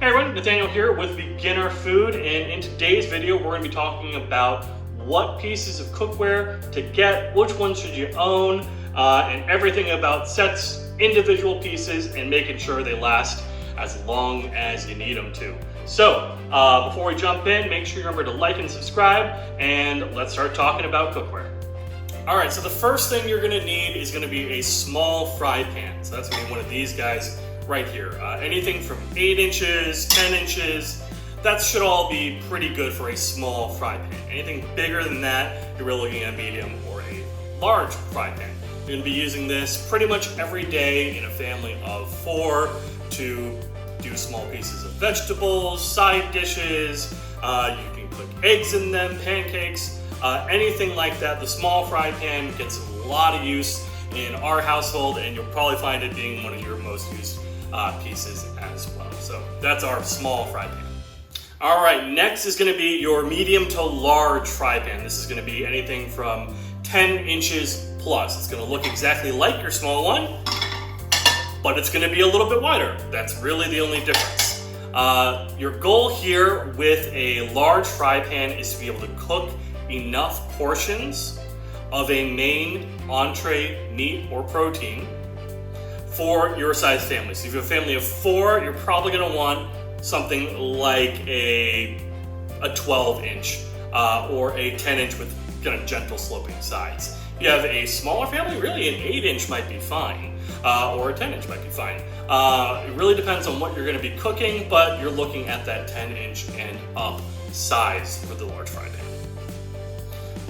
Hey everyone, Nathaniel here with Beginner Food, and in today's video we're going to be talking about what pieces of cookware to get, which ones should you own, and everything about sets, individual pieces, and making sure they last as long as you need them to. So, before we jump in, make sure you remember to like and subscribe, and let's start talking about cookware. Alright, so the first thing you're going to need is going to be a small fry pan. So that's going to be one of these guys right here. Anything from 8 inches, 10 inches, that should all be pretty good for a small fry pan. Anything bigger than that, you're really looking at a medium or a large fry pan. You're going to be using this pretty much every day in a family of 4 to do small pieces of vegetables, side dishes, you can cook eggs in them, pancakes, anything like that. The small fry pan gets a lot of use in our household, and you'll probably find it being one of your most used pieces as well. So that's our small fry pan. All right, next is going to be your medium to large fry pan. This is going to be anything from 10 inches plus. It's going to look exactly like your small one, but it's going to be a little bit wider. That's really the only difference. Your goal here with a large fry pan is to be able to cook enough portions of a main entree meat or protein for your size family. So if you have a family of 4, you're probably going to want something like a 12-inch or a 10-inch with kind of gentle sloping sides. If you have a smaller family, really an 8-inch might be fine, or a 10-inch might be fine. It really depends on what you're going to be cooking, but you're looking at that 10-inch and up size for the large fry pan.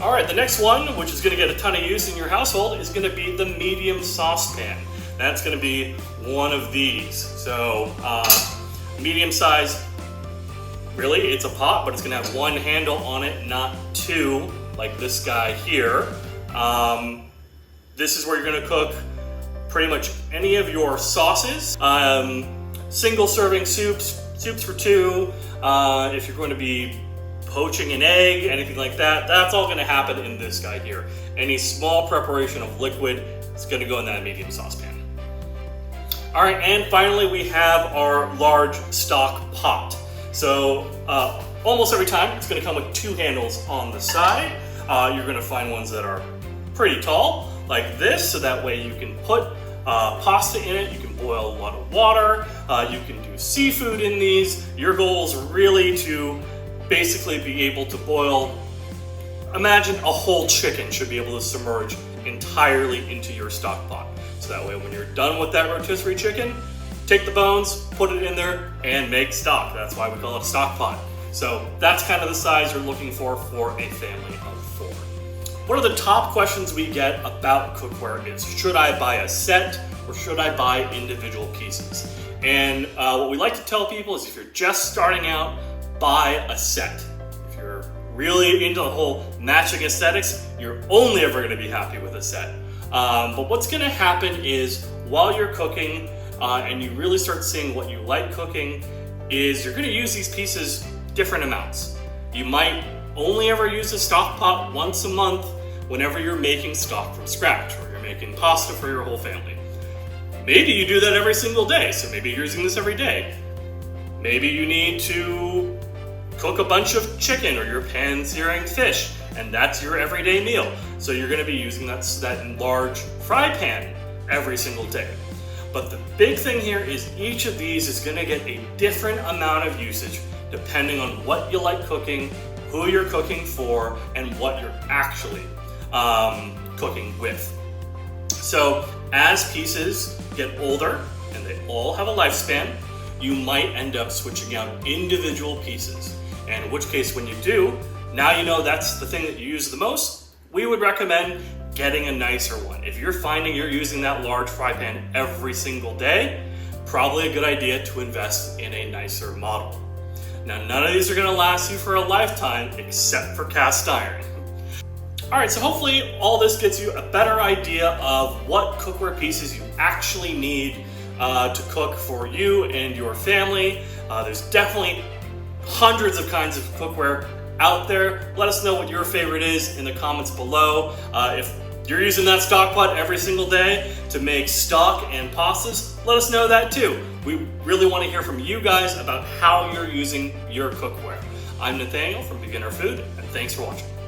All right, the next one, which is going to get a ton of use in your household, is going to be the medium saucepan. That's going to be one of these. So medium size, really it's a pot, but it's going to have one handle on it, not 2 like this guy here. This is where you're going to cook pretty much any of your sauces, single serving soups for 2, if you're going to be poaching an egg, anything like that, that's all going to happen in this guy here. Any small preparation of liquid is going to go in that medium saucepan. All right, and finally we have our large stock pot. So almost every time it's going to come with 2 handles on the side. You're going to find ones that are pretty tall, like this, so that way you can put pasta in it, you can boil a lot of water, you can do seafood in these. Your goal is really to basically be able to boil, imagine a whole chicken should be able to submerge entirely into your stock pot. So that way when you're done with that rotisserie chicken, take the bones, put it in there, and make stock. That's why we call it a stock pot. So that's kind of the size you're looking for a family of 4. One of the top questions we get about cookware is, should I buy a set or should I buy individual pieces? And what we like to tell people is, if you're just starting out, buy a set. If you're really into the whole matching aesthetics, you're only ever going to be happy with a set. But what's going to happen is, while you're cooking and you really start seeing what you like cooking, is you're going to use these pieces different amounts. You might only ever use a stock pot once a month whenever you're making stock from scratch, or you're making pasta for your whole family. Maybe you do that every single day, so maybe you're using this every day. Maybe you need to cook a bunch of chicken, or you're pan-searing fish, and that's your everyday meal. So you're going to be using that large fry pan every single day. But the big thing here is, each of these is going to get a different amount of usage depending on what you like cooking, who you're cooking for, and what you're actually cooking with. So as pieces get older, and they all have a lifespan, you might end up switching out individual pieces. And in which case, when you do, now you know that's the thing that you use the most, we would recommend getting a nicer one. If you're finding you're using that large fry pan every single day, probably a good idea to invest in a nicer model. Now, none of these are going to last you for a lifetime except for cast iron. All right, so hopefully all this gets you a better idea of what cookware pieces you actually need to cook for you and your family. There's definitely hundreds of kinds of cookware out there. Let us know what your favorite is in the comments below. If you're using that Stockpot every single day to make stock and pastas, let us know that too. We really want to hear from you guys about how you're using your cookware. I'm Nathaniel from Beginner Food, and thanks for watching.